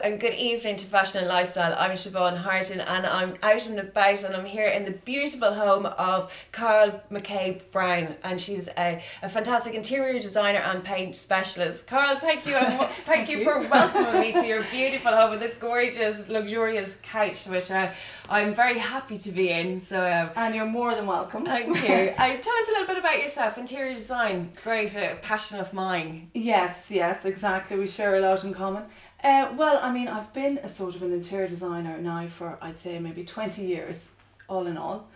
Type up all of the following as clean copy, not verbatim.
and good evening to Fashion and Lifestyle. I'm Siobhan Harton and I'm out and about and I'm here in the beautiful home of Carl McCabe Brown, and she's a fantastic interior designer and paint specialist. Carl, thank you thank you for welcoming me to your beautiful home with this gorgeous, luxurious couch, which I'm very happy to be in. So, and you're more than welcome. Thank you. Tell us a little bit about yourself. Interior design, great passion of mine. Yes, exactly. We share a lot in common. Well, I mean, I've been a sort of an interior designer now for, I'd say, maybe 20 years, all in all.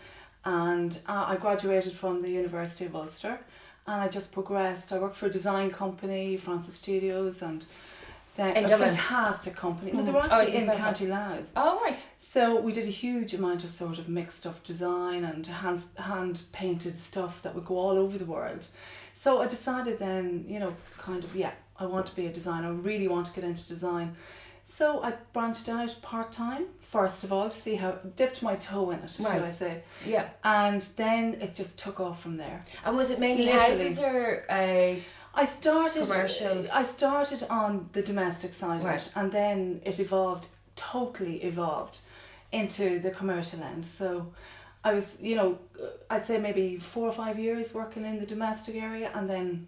And I graduated from the University of Ulster, and I just progressed. I worked for a design company, Francis Studios, and then in a Dublin. Fantastic company. Well, they were actually in County Louth. Oh, right. So we did a huge amount of sort of mixed up design and hand painted stuff that would go all over the world. So I decided then, I want to be a designer. I really want to get into design. So I branched out part-time, first of all, to see how, dipped my toe in it, right. shall I say. Yeah. And then it just took off from there. And was it mainly Literally. houses or commercial? I started on the domestic side of right. it, and then it totally evolved into the commercial end. So I was, I'd say maybe 4 or 5 years working in the domestic area, and then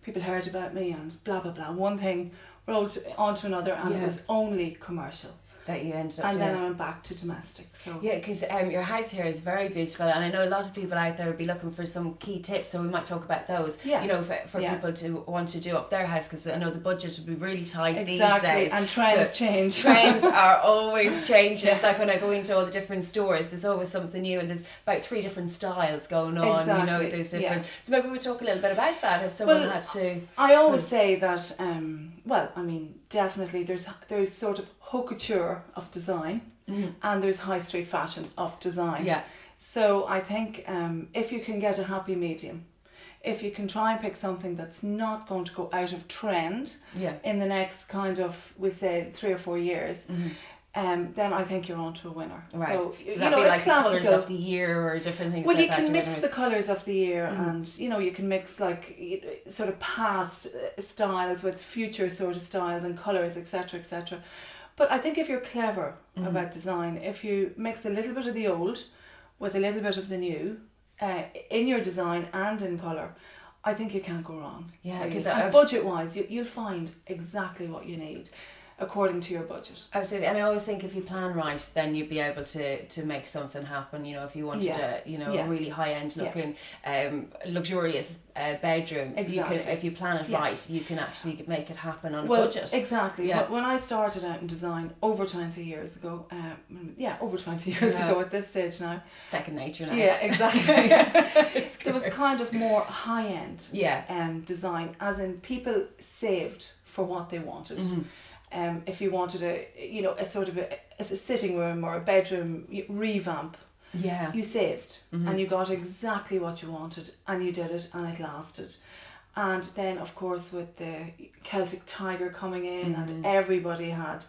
people heard about me and blah blah blah. One thing rolled onto another, and it was only commercial. That you ended up and doing. then I went back to domestic. So yeah, because your house here is very beautiful, and I know a lot of people out there would be looking for some key tips, so we might talk about those. Yeah. For people to want to do up their house, because I know the budget would be really tight these days. And trends change. Trends are always changing. It's like when I go into all the different stores, there's always something new, and there's about 3 different styles going on. Exactly. There's different. So maybe we'll talk a little bit about that if someone had to. I always say that. Definitely there's sort of haute couture of design, and there's high street fashion of design. Yeah. So I think if you can get a happy medium, if you can try and pick something that's not going to go out of trend in the next kind of, we'll say 3 or 4 years, then I think you're onto a winner. Right. So that'd be like the colours of the year or different things. Well, like you can mix the colours of the year, and you can mix like sort of past styles with future sort of styles and colours, etc., etc. But I think if you're clever about design, if you mix a little bit of the old with a little bit of the new in your design and in colour, I think you can't go wrong. Yeah, because budget-wise, you'll find exactly what you need according to your budget. Absolutely. And I always think if you plan right, then you'd be able to make something happen. If you wanted a really high-end looking luxurious bedroom, exactly. if you plan it right, you can actually make it happen on a budget. Exactly. Yeah. When I started out in design over 20 years ago, over 20 years ago at this stage now. Second nature now. Yeah, exactly. There was kind of more high-end design, as in people saved for what they wanted. If you wanted a sort of a sitting room or a bedroom revamp, you saved and you got exactly what you wanted, and you did it, and it lasted. And then of course with the Celtic Tiger coming in, and everybody had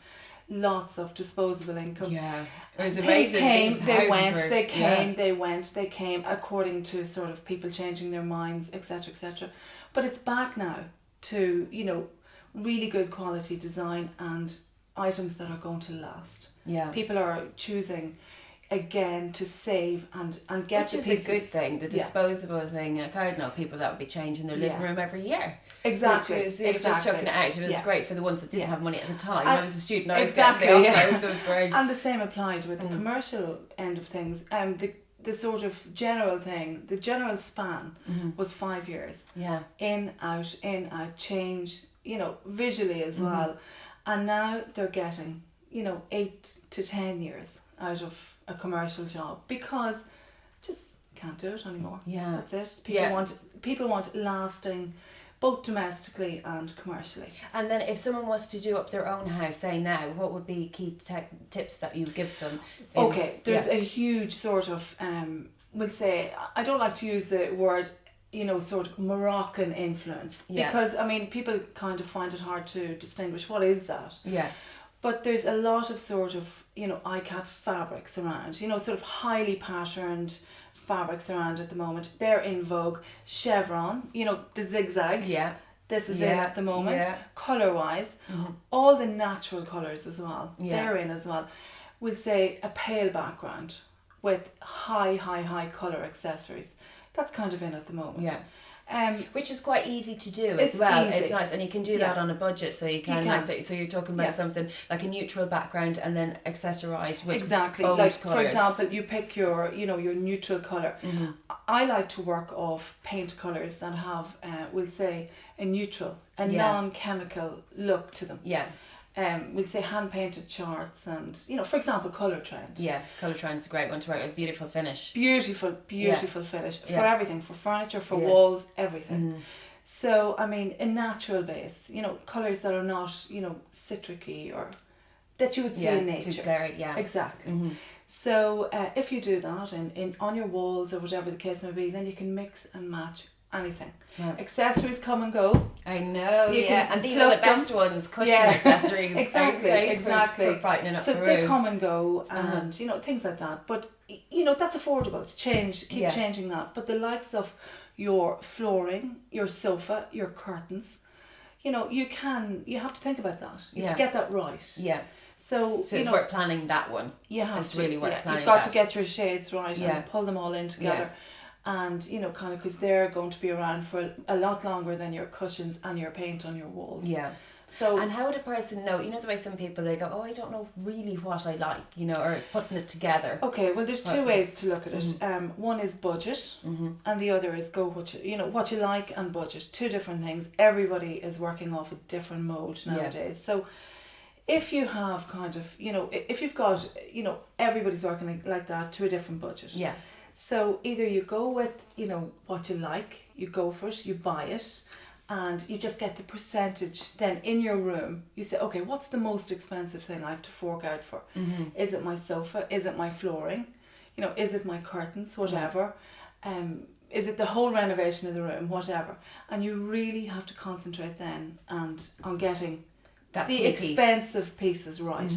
lots of disposable income. Yeah, it was amazing. They came according to sort of people changing their minds, etc., etc. But it's back now to really good quality design and items that are going to last. Yeah. People are choosing again to save and get which is a good thing. The disposable thing. Like, I know people that would be changing their living room every year. Exactly. Which is just chucking it out. It was great for the ones that didn't have money at the time. I was a student. I was exactly. getting the offload, so it's great. And the same applied with the commercial end of things. The sort of general thing, the general span was 5 years. Yeah. In, out, change. Visually as well, and now they're getting 8 to 10 years out of a commercial job because just can't do it anymore. Yeah, that's it. People want lasting, both domestically and commercially. And then if someone was to do up their own house, say now, what would be key tips that you would give them? There's a huge sort of we'll say, I don't like to use the word sort of Moroccan influence, because people kind of find it hard to distinguish what is that. But there's a lot of sort of ICAT fabrics around, sort of highly patterned fabrics around at the moment. They're in vogue. Chevron, the zigzag, This is in at the moment. Colour wise, all the natural colours as well. They're in as well. We'll say a pale background with high colour accessories. That's kind of in at the moment. Yeah. Which is quite easy to do as well. Easy. It's nice, and you can do that on a budget. So you can. Like so you're talking about something like a neutral background and then accessorise with bold like colours. For example, you pick your your neutral colour. I like to work off paint colours that have we'll say a neutral, non-chemical look to them. Yeah. We'll say hand painted charts and for example Colour Trend. Yeah, Colour Trend is a great one to work with. Beautiful finish. Beautiful finish for everything, for furniture, for walls, everything. So I mean, a natural base, colours that are not citric-y or that you would see in nature. Too glary, Exactly. So if you do that in on your walls or whatever the case may be, then you can mix and match anything. Accessories come and go. I know, and these are the best ones, cushion accessories. Exactly. For brightening up so the room. they come and go and things like that. But that's affordable to change, keep changing that. But the likes of your flooring, your sofa, your curtains, you have to think about that. You have to get that right. Yeah. So it's worth planning that one. You have it's really worth planning. You've got to get your shades right and pull them all in together. And kind of because they're going to be around for a lot longer than your cushions and your paint on your walls. So and how would a person know? The way some people they go, oh, I don't know really what I like, or putting it together. Okay, well, there's two ways to look at it. One is budget, and the other is go what you like and budget. Two different things. Everybody is working off a different mode nowadays. So if you have kind of if you've got everybody's working like that to a different budget. Yeah. So either you go with, what you like, you go for it, you buy it, and you just get the percentage. Then in your room, you say, okay, what's the most expensive thing I have to fork out for? Is it my sofa? Is it my flooring? Is it my curtains? Whatever. Is it the whole renovation of the room? Whatever. And you really have to concentrate then on getting the expensive pieces right.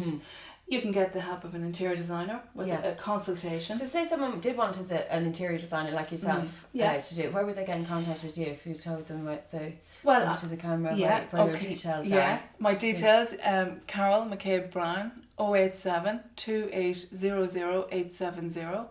You can get the help of an interior designer with a consultation. So say someone did want an interior designer like yourself to do, where would they get in contact with you if you told them about the to the camera where your details are? My details, Carol McCabe Brown, 087 2800 870,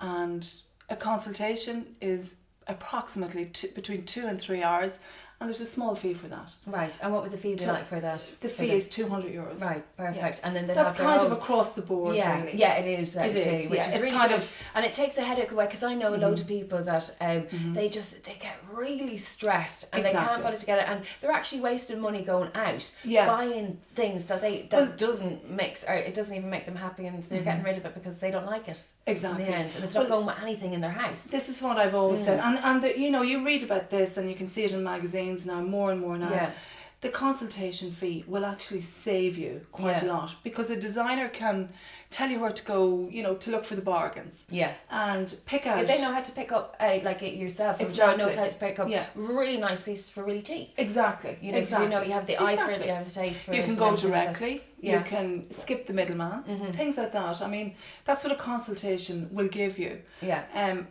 and a consultation is approximately between 2 and 3 hours. And there's a small fee for that. Right. And what would the fee be like for that? The fee is €200. Right. Perfect. And then that's kind of across the board. Really. Yeah, it is actually, which is really kind good. And it takes a headache away because I know a load of people that they get really stressed and they can't put it together, and they're actually wasting money going out buying things that doesn't mix, or it doesn't even make them happy, and they're getting rid of it because they don't like it. Exactly. In the end, and it's not going with anything in their house. This is what I've always said, and you read about this and you can see it in magazines now more and more now. Yeah. The consultation fee will actually save you quite a lot, because a designer can tell you where to go, to look for the bargains. Yeah. And pick out. They know how to pick up, like it yourself. Exactly. Knows how to pick up really nice pieces for really cheap. Exactly. You have the eye for it, you have the taste for it. You can go directly. You can skip the middleman. Things like that. I mean, that's what a consultation will give you. Yeah.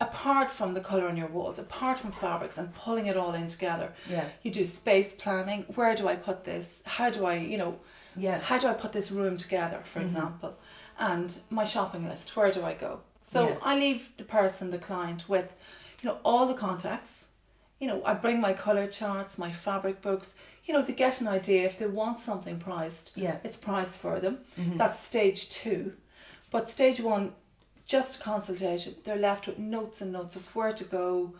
Apart from the colour on your walls, apart from fabrics and pulling it all in together, you do space planning. Where do I put this? How do I, how do I put this room together, for example? And my shopping list, where do I go? So I leave the client with, all the contacts. I bring my colour charts, my fabric books. They get an idea. If they want something priced, it's priced for them. That's stage 2. But stage 1, just a consultation. They're left with notes and notes of where to go,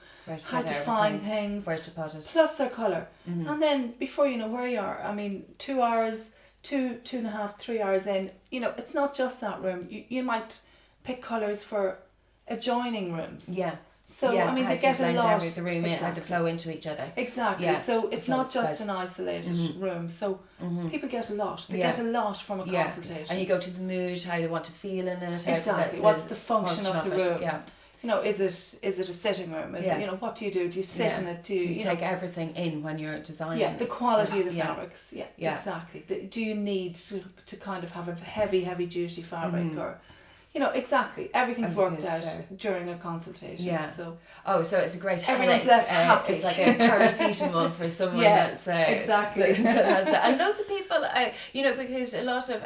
how to find things, where to put it, plus their colour. And then before you know where you are, 2 hours, 2.5, 3 hours in, it's not just that room. You might pick colours for adjoining rooms. Yeah. So they get a lot. The room how to flow into each other. Exactly. Yeah. So it's not just an isolated room. So people get a lot. They get a lot from a consultation. And you go to the mood, how you want to feel in it. Exactly. What's the function of the room? Yeah. Is it a sitting room? Is it, what do you do? Do you sit in it? Do you take everything in when you're designing? Yeah, the quality of the fabrics. Yeah, exactly. Do you need to kind of have a heavy duty fabric, or You know, exactly. Everything's worked out during a consultation. Yeah. So it's a great everyone's left happy. It's like a paracetamol for someone that's exactly. that has that. And loads of people, because a lot of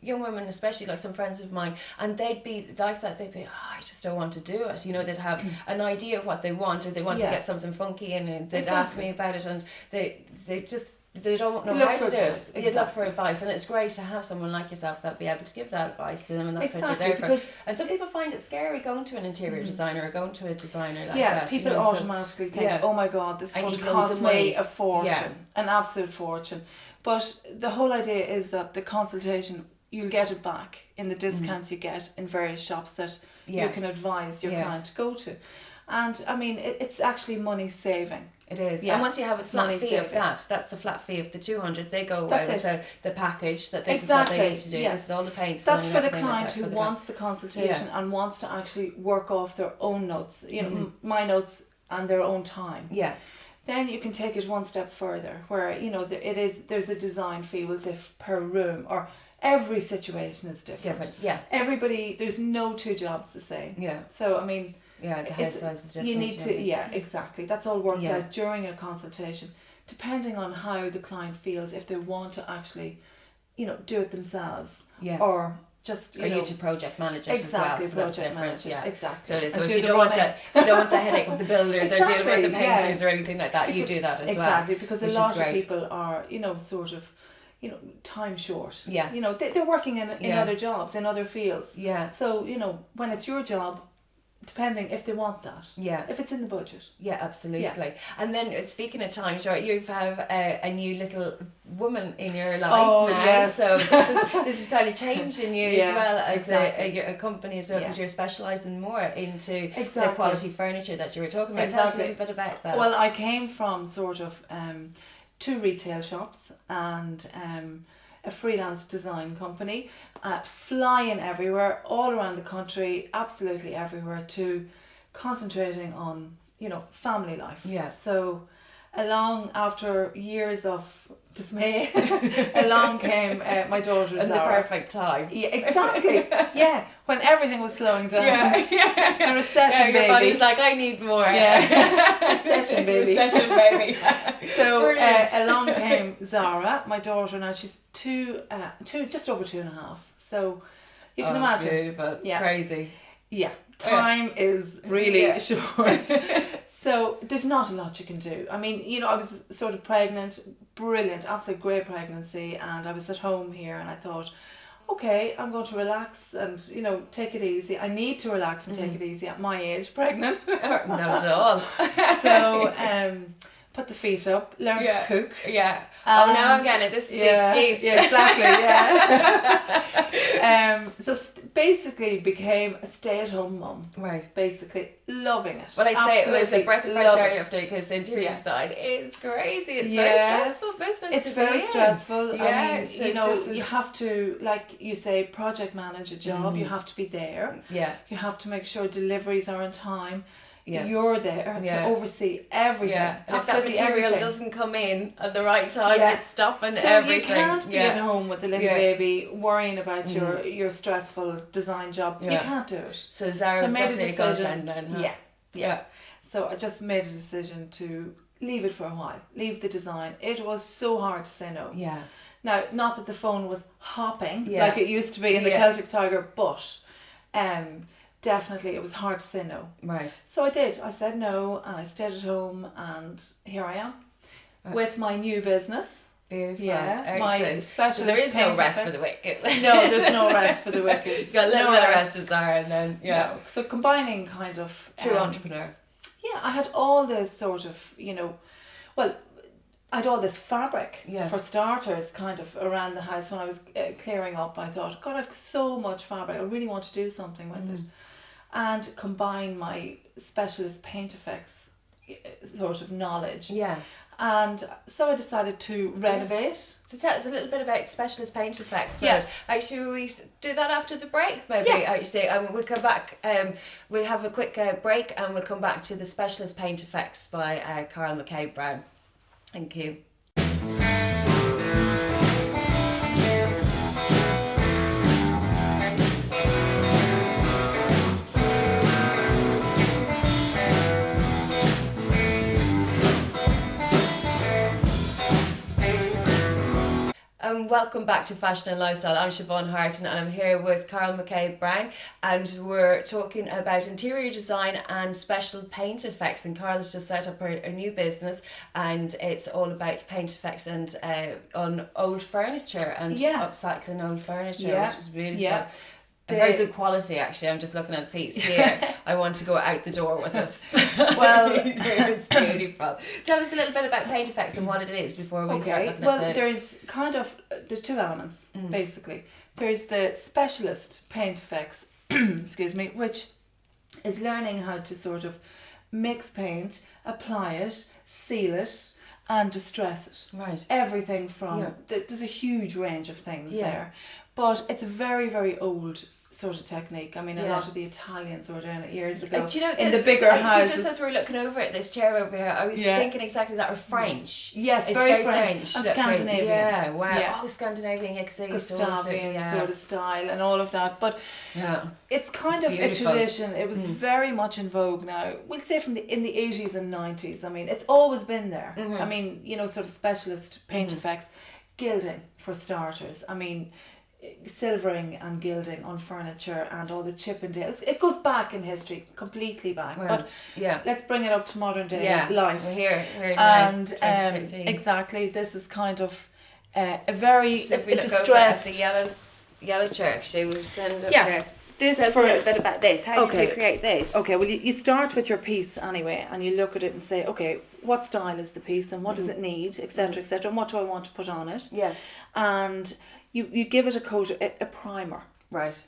young women, especially like some friends of mine, and they'd be like that. They'd be, I just don't want to do it. You know, they'd have an idea of what they want, or they want to get something funky, and they'd ask me about it, and they don't know how to do it. They look for advice, and it's great to have someone like yourself that be able to give that advice to them, and that's what you're there for. And some people find it scary going to an interior designer or going to a designer like that. Yeah, people automatically think, oh my God, this is going to cost me a fortune, an absolute fortune. But the whole idea is that the consultation, you'll get it back in the discounts you get in various shops that you can advise your client to go to. And I mean, it's actually money saving. It is. Yeah. And once you have a flat fee of that's the flat fee of the 200. They go away with the package that this is what they need to do. This is all the paints. That's for the client who wants the consultation and wants to actually work off their own notes, my notes and their own time. Yeah. Then you can take it one step further, where there's a design fee, as if per room, or every situation is different. Yeah. Everybody, there's no two jobs the same. Yeah. So I mean. Yeah, the house size is different. You need to, exactly. That's all worked out during a consultation, depending on how the client feels, if they want to actually, do it themselves, or just you to project manage it exactly, as well. So project manage it, exactly. So it is. So if you don't want the headache with the builders or dealing with the painters or anything like that, you do that as well. Exactly, because a lot of people are, sort of, time short. Yeah. They're working in other jobs, in other fields. Yeah. So when it's your job, depending if they want that. Yeah. If it's in the budget. Yeah, absolutely. Yeah. And then speaking of time short, you have a new little woman in your life now. Yes. So this is kind of changing you as well as a company as well, because you're specialising more into the quality furniture that you were talking about. Tell us a little bit about that. Well, I came from sort of 2 retail shops and a freelance design company, flying everywhere, all around the country, absolutely everywhere, to concentrating on, family life. Yeah. So after years of dismay, along came my daughter Zara. The perfect time. Yeah, exactly. Yeah, when everything was slowing down. Yeah. A recession baby. Your body's like, I need more. Yeah. Recession baby. Recession baby. So along came Zara, my daughter. Now she's just over 2.5. So you can imagine. But crazy. Yeah. Time is really short. So there's not a lot you can do. I mean, I was sort of pregnant, brilliant, absolute great pregnancy, and I was at home here, and I thought, okay, I'm going to relax and, take it easy. I need to relax and take it easy at my age, pregnant. Not at all. So, put the feet up, learn to cook. Yeah. Now I'm getting it. This is the excuse. Yeah, exactly. Yeah. So basically became a stay-at-home mum. Right. Basically loving it. Well, I say it was a breath of fresh air after, because the interior side is crazy. It's very stressful business. It's very stressful. I mean, you have to, like you say, project manage a job. You have to be there. Yeah. You have to make sure deliveries are on time. Yeah. You're there to oversee everything. Yeah. And if that material doesn't come in at the right time, it's stopping everything. You can't be at home with the little baby worrying about your stressful design job. You can't do it. So Zara was definitely a godsend then, huh? Yeah. So I just made a decision to leave it for a while. Leave the design. It was so hard to say no. Yeah. Now, not that the phone was hopping like it used to be in the Celtic Tiger, but definitely it was hard to say no. Right. So I did. I said no, and I stayed at home, and here I am with my new business. Beautiful. Yeah. Excellent. My specialist. So there is no rest for the wicked. No, there's no rest for the wicked. You've got a little bit of rest as Zara, and then No. So combining kind of true entrepreneur. Yeah, I had all this sort of, I had all this fabric for starters kind of around the house when I was clearing up. I thought, God, I've so much fabric. I really want to do something with it. And combine my specialist paint effects sort of knowledge. Yeah. And so I decided to renovate. So tell us a little bit about specialist paint effects. Yeah. Actually, we do that after the break, maybe. Yeah. Actually, we'll come back. We'll have a quick break, and we'll come back to the specialist paint effects by Carl McCabe Brown. Thank you. welcome back to Fashion and Lifestyle. I'm Siobhan Harton and I'm here with Carl McCabe Brown, and we're talking about interior design and special paint effects. And Carl has just set up a new business, and it's all about paint effects and on old furniture and upcycling old furniture, which is really fun. Very good quality, actually. I'm just looking at a piece here. I want to go out the door with it. Well, it's beautiful. Tell us a little bit about paint effects and what it is before we start looking at there's two elements, basically. There's the specialist paint effects, excuse me, which is learning how to sort of mix paint, apply it, seal it, and distress it. Right. Everything from, there's a huge range of things there. But it's a very, very old sort of technique. I mean, a lot of the Italians were doing it years ago. Do you know, in the bigger houses. Just as we're looking over at this chair over here, I was thinking exactly that, or French. Yes, it's very French. And Scandinavian. Yeah, wow. Yeah. Oh, Scandinavian, Gustavian sort of style and all of that. But it's kind of beautiful. A tradition. It was very much in vogue now. We'll say in the 80s and 90s. I mean, it's always been there. I mean, you know, sort of specialist paint effects. Gilding, for starters. I mean, silvering and gilding on furniture and all the Chippendales. It goes back in history, completely back. Well, but let's bring it up to modern day life. We're here and exactly, this is kind of a very so if we look over at the yellow chair, actually, we'll stand up here. This tells us a little bit about this. How did you create this? Okay, well, you start with your piece anyway, and you look at it and say, okay, what style is the piece, and what does it need, etc., etc., and what do I want to put on it? Yeah. And you give it a coat, a primer. Right.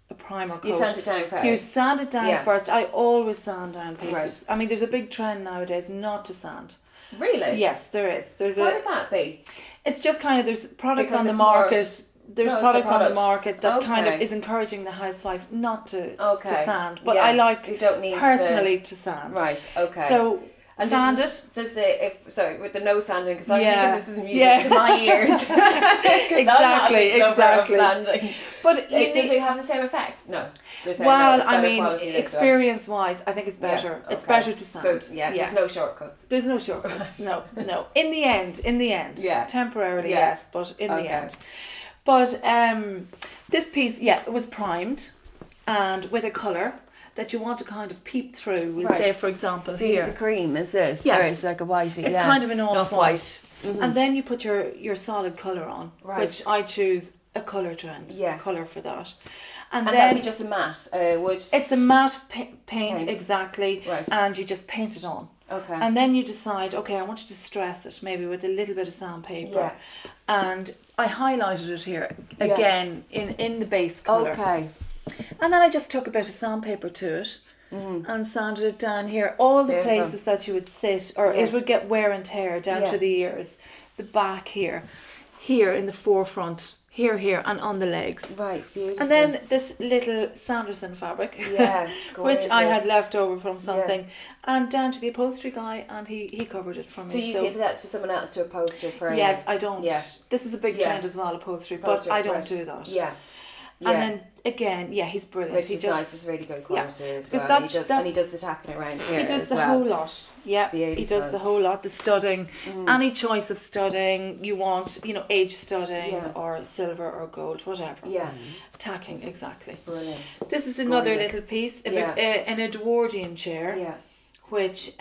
A primer coat. You sand it down first. You sand it down first. I always sand down pieces. Right. I mean, there's a big trend nowadays not to sand. Really? Yes, there is. Why would that be? It's just kind of, there's products on the market. There's products on the market that kind of is encouraging the housewife not to sand. But I like you don't need personally to sand. Right, okay. So and sand with the no sanding, because I'm thinking this is music to my ears. Exactly. But does it have the same effect? No. Well, I mean, experience-wise, I think it's better. It's better to sand. So there's no shortcuts. There's no shortcuts. No. In the end. Temporarily, yes, but in the end. But this piece, it was primed, and with a colour that you want to kind of peep through. We'll say, for example, so here. The cream, is this? Yes. Or it's like a whitey. It's kind of an off-white. And then you put your solid colour on, which I choose a colour trend, colour for that. And then that would be just a matte wood. It's a matte paint, exactly, and you just paint it on. Okay. And then you decide, okay, I want you to stress it, maybe with a little bit of sandpaper. Yeah. And I highlighted it here again in the base colour. Okay. And then I just took a bit of sandpaper to it and sanded it down here. All the places that you would sit, or it would get wear and tear down to the ears, the back here in the forefront. Here, and on the legs. Right, beautiful. And then this little Sanderson fabric, which I had left over from something, and down to the upholstery guy, and he covered it for me. So you give that to someone else to upholster for? Yes, I don't. Yeah. This is a big trend as well, upholstery, but I don't do that. Yeah. And then again, he's brilliant. Which is nice. It's really good quality as well. He does the tacking around here. He does the whole lot. Yeah, he does the whole lot. The studding, any choice of studding you want, age studding or silver or gold, whatever. Yeah, tacking exactly. Brilliant. This is another little piece, an Edwardian chair. Yeah. Which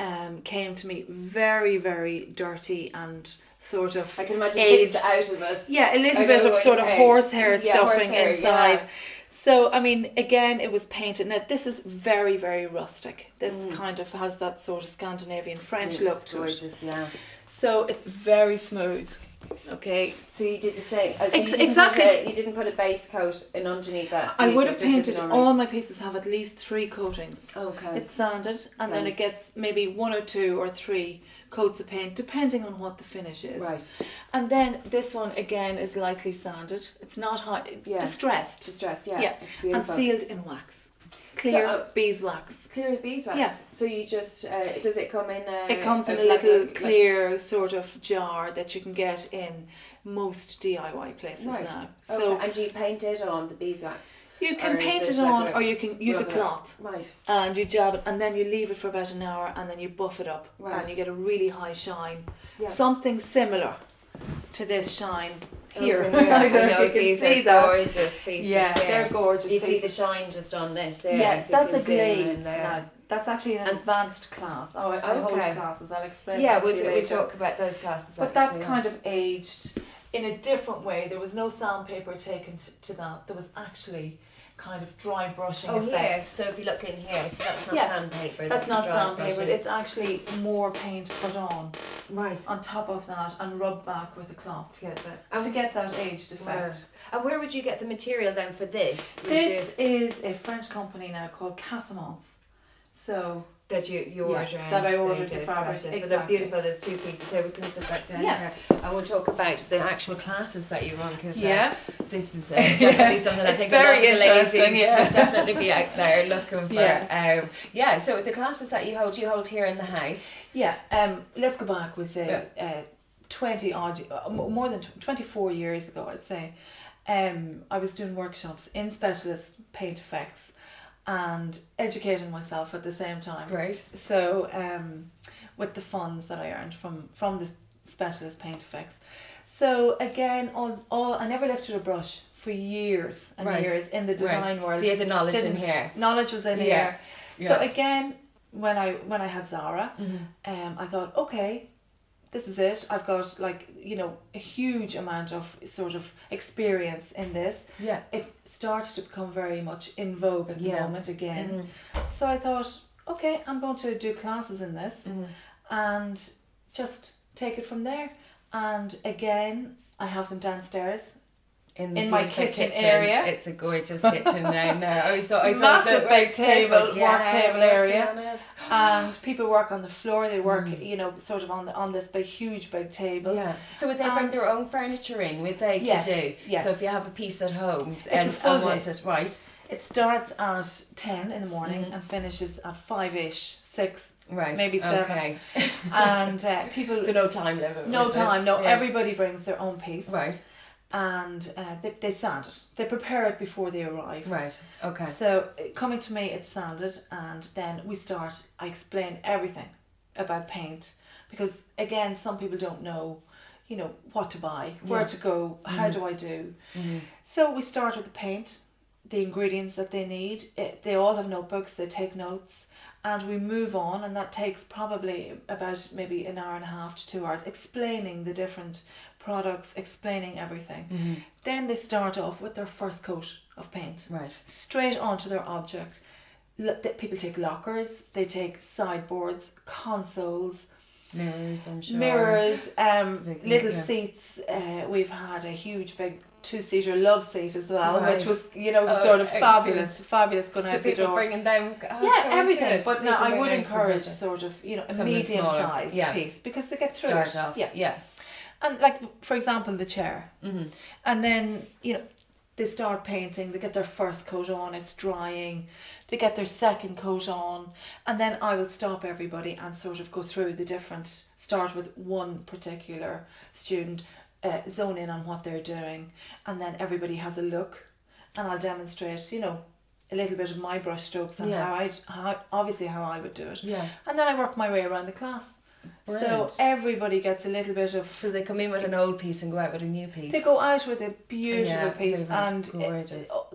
came to me very, very dirty and sort of I can imagine aged out of it. Yeah, a little bit of sort of horsehair stuffing inside. Yeah. So, I mean, again, it was painted. Now, this is very, very rustic. This kind of has that sort of Scandinavian French look to it. Yeah. So, it's very smooth. Okay. So, you did the same. Exactly. You didn't put a base coat in underneath that. I would have painted, all my pieces have at least 3 coatings. Okay. It's sanded, and then it gets maybe 1 or 2 or 3 coats of paint, depending on what the finish is. Right. And then this one again is lightly sanded. It's not high, distressed. Yeah. And sealed in wax. Clear beeswax. Clear beeswax? Yeah. So you just, does it come in it comes in a little clear sort of jar that you can get in most DIY places now. So, and do you paint it on the beeswax? You can paint it on, or you can use a cloth. Right. And you jab it, and then you leave it for about an hour, and then you buff it up, and you get a really high shine. Yeah. Something similar to this shine here. Over here. I don't know if you these can see are that. gorgeous pieces. Yeah, they're gorgeous. You see pieces. the shine just on this there. Yeah, if you that's can a zoom in glaze. there. That's actually an advanced class. Oh, I hold classes. I'll explain. Yeah, that to you we'll later. talk about those classes. But that's kind of aged in a different way. There was no sandpaper taken to that. There was actually kind of dry brushing effect. Here. So if you look in here, so that's not sandpaper. That's not dry sandpaper. brushing. It's actually more paint put on Right. on top of that and rubbed back with the cloth To get that. to get that aged effect. And where would you get the material then for this? This is a French company now called Casamance. So That you're ordering. that I so ordered you the do fabric. specialist. But Exactly. they're beautiful. There's two pieces there. We can sit back down here. And we'll talk about the actual classes that you run because this is definitely something I think a lot of the ladies would definitely be out there looking for. So the classes that you hold here in the house. Let's go back. We say 20 odd, more than 24 years ago, I'd say. I was doing workshops in specialist paint effects and educating myself at the same time. Great. So with the funds that I earned from the specialist paint effects. So again, all I never lifted a brush for years and years in the design world. So you had the knowledge in here. Knowledge was in here. So again, when I had Zara, I thought, okay, this is it. I've got a huge amount of sort of experience in this. Yeah. It started to become very much in vogue at the moment again. So I thought, okay, I'm going to do classes in this and just take it from there. And again, I have them downstairs in my kitchen area. It's a gorgeous kitchen now. I always thought massive big table, work table area, and people work on the floor. They work, sort of on this huge big table. Yeah. So would they bring their own furniture in? Would they? Yes. Yes. So if you have a piece at home it's a full day. Want it right. It starts at 10 in the morning and finishes at 5ish, 6. Right. Maybe 7. Okay. And people. So no time limit. No time. No. Yeah. Everybody brings their own piece. Right. And they sand it. They prepare it before they arrive. Right. Okay. So coming to me, it's sanded, and then we start. I explain everything about paint because again, some people don't know, what to buy, where to go, how do I do. So we start with the paint, the ingredients that they need. They all have notebooks. They take notes. And we move on, and that takes probably about maybe an hour and a half to 2 hours, explaining the different products, explaining everything. Then they start off with their first coat of paint. Right. Straight onto their object. People take lockers, they take sideboards, consoles, mirrors, I'm sure. Mirrors, little seats. We've had a huge big 2-seater love seat as well, which was sort of fabulous going out the door. So people bringing them everything, but now I would encourage sort of a medium size piece because they get through start off. And for example the chair, and then they start painting, they get their first coat on, it's drying, they get their second coat on, and then I will stop everybody and sort of go through the different, start with one particular student, zone in on what they're doing, and then everybody has a look, and I'll demonstrate, a little bit of my brush strokes and how I would do it. And then I work my way around the class. Brilliant. So everybody gets a little bit of. So they come in with an old piece and go out with a new piece. They go out with a beautiful piece, and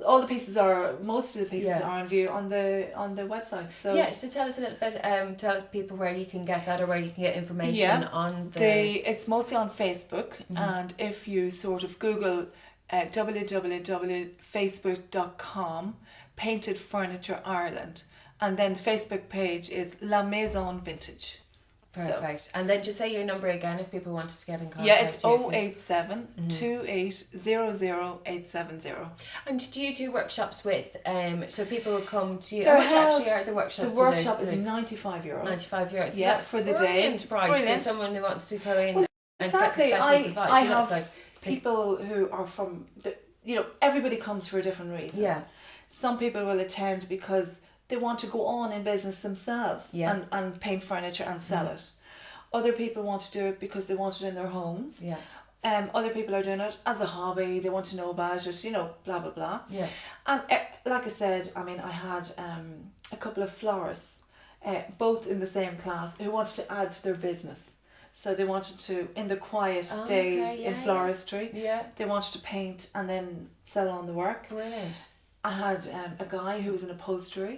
all the pieces most of the pieces are on view on the website. So so tell us a little bit. Tell people where you can get that or where you can get information on It's mostly on Facebook, and if you sort of Google www.facebook.com Painted Furniture Ireland, and then the Facebook page is La Maison Vintage. Perfect. And then just say your number again if people wanted to get in contact. Yeah, it's 087 2800 870. And do you do workshops with, so people will come to you? How much actually are the workshops? The workshop is €95. €95. So yeah, for the day. Price for someone who wants to go in and get the specialist advice. I have people who are from, everybody comes for a different reason. Yeah. Some people will attend because they want to go on in business themselves and paint furniture and sell it. Other people want to do it because they want it in their homes. Yeah. Other people are doing it as a hobby. They want to know about it, blah, blah, blah. Yeah. And like I said, I had a couple of florists, both in the same class, who wanted to add to their business. So they wanted to, in the quiet days in floristry, they wanted to paint and then sell on the work. Brilliant. I had a guy who was an upholsterer,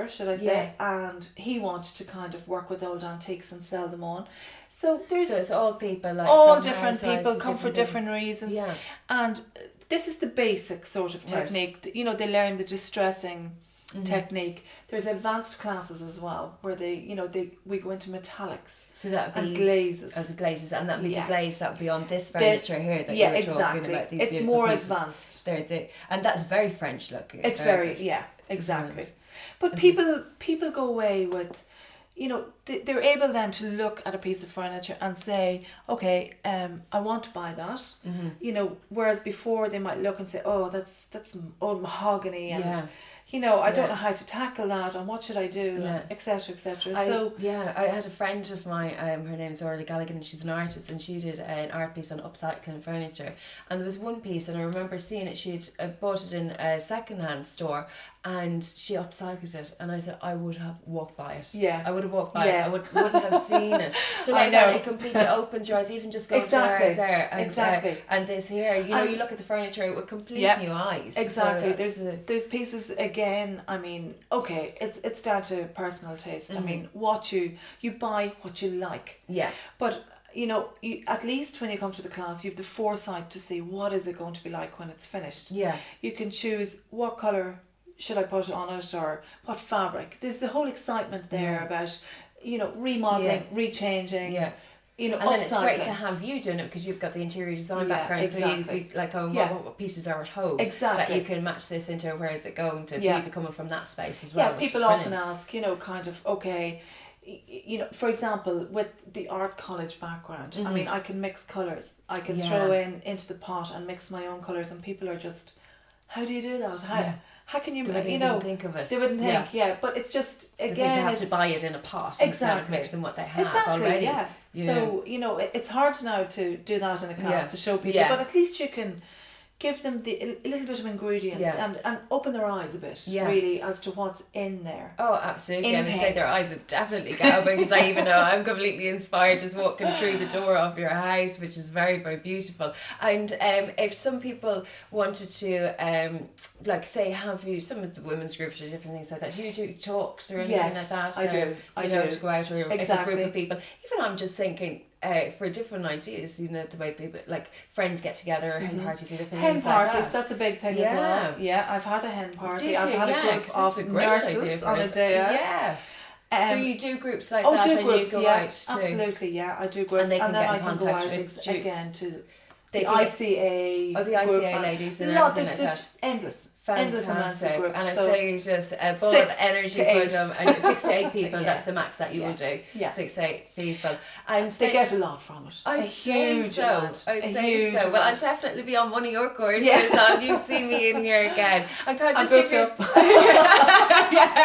should I say, and he wanted to kind of work with old antiques and sell them on. So it's all people, like all different people come for different reasons. Yeah. And this is the basic sort of technique. You know, they learn the distressing technique. There's advanced classes as well where we go into metallics. So that would be glazes. The glazes, and that would be the glaze that would be on this furniture here that you were talking about. These it's more pieces. Advanced. And that's very French looking. It's very exactly. But people go away with, you know, they're able then to look at a piece of furniture and say, okay, I want to buy that. You know, whereas before they might look and say, oh, that's old mahogany, and you know, I don't know how to tackle that, and what should I do, etc., etc. I had a friend of mine, her name's Orla Gallagher, and she's an artist, and she did an art piece on upcycling furniture, and there was one piece, and I remember seeing it, she'd bought it in a second-hand store, and she upcycled it, and I said I would have walked by it. I would have walked by it. I wouldn't have seen it. So like that, it completely opens your eyes, even just going there and and this here, you know, you look at the furniture with complete new eyes. Exactly. So there's pieces again. I mean, okay, it's down to personal taste. I mean, what you buy, what you like. Yeah. But you know, at least when you come to the class, you have the foresight to see what is it going to be like when it's finished. Yeah. You can choose what colour should I put on it, or what fabric. There's the whole excitement there about, you know, remodeling, rechanging. Yeah. You know, and then it's great to have you doing it because you've got the interior design background. Exactly. So you like, what pieces are at home? Exactly. That you can match this into where is it going to. So you'd be coming from that space as well. Yeah, people often ask, you know, kind of, okay, you know, for example, with the art college background, I mean, I can mix colours. I can throw into the pot and mix my own colours, and people are just, how do you do that? How can you, you know, think of it? They wouldn't think, but it's just, again, they have to buy it in a pot instead of mixing what they have already. So, you know, it's hard now to do that in a class to show people, but at least you can give them a little bit of ingredients and open their eyes a bit, really, as to what's in there. Oh, absolutely. And I say their eyes would definitely go open, because I even know I'm completely inspired just walking through the door of your house, which is very, very beautiful. And if some people wanted to, like, say, have you, some of the women's groups or different things like that, do you do talks or anything like that? I do. I do. To go out, or if a group of people. Even I'm just thinking, for different ideas, you know, the way people, like, friends get together, or hen parties and different things like that. Hen parties, that's a big thing as well. Yeah, I've had a hen party. I've had a group of nurses on a day out. So you do groups like that, and groups, you go out too? Absolutely, I do groups, and they can then get I in can go out again to the ICA. The ICA ladies and everything like that. Endless. Fantastic. And I say just a ball of energy for them, and 6 to 8 people, that's the max that you will do. 6 to 8 people. And they get a lot from it. I'd say so. Well, I'll definitely be on one of your courses, and you'd see me in here again. I can't just give you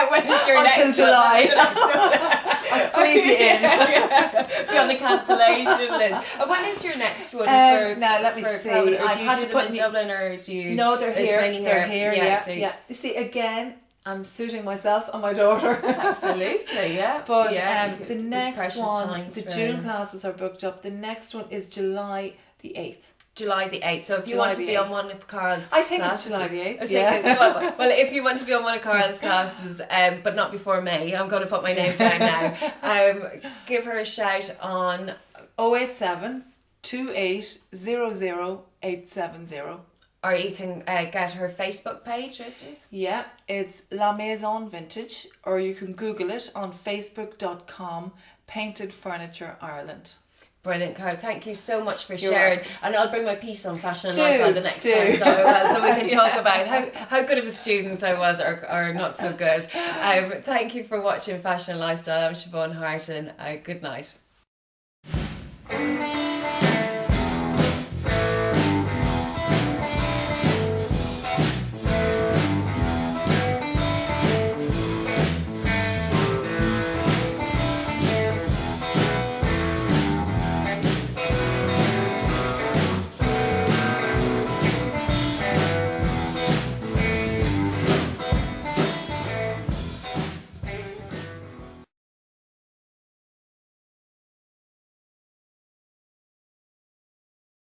when is your until next July. I'll squeeze you in. Be on the cancellation list. And when is your next one? Now let me see. I've had to put in Dublin, or do you? No, they're here. Yeah. You see, again, I'm suiting myself and my daughter. Absolutely, But the next one, the June classes are booked up. The next one is July the 8th. July the 8th. So if you want to be on one of Carl's I think classes, it's July the 8th. Well, if you want to be on one of Carl's classes, but not before May, I'm going to put my name down now. Give her a shout on 087 2800 870. Or you can get her Facebook page, which is? Yeah, it's La Maison Vintage, or you can Google it on facebook.com, Painted Furniture Ireland. Brilliant, Carl. Thank you so much for sharing. And I'll bring my piece on fashion and lifestyle the next time, so we can talk about how good of a student I was, or not so good. Thank you for watching Fashion and Lifestyle. I'm Siobhan Harton. Good night.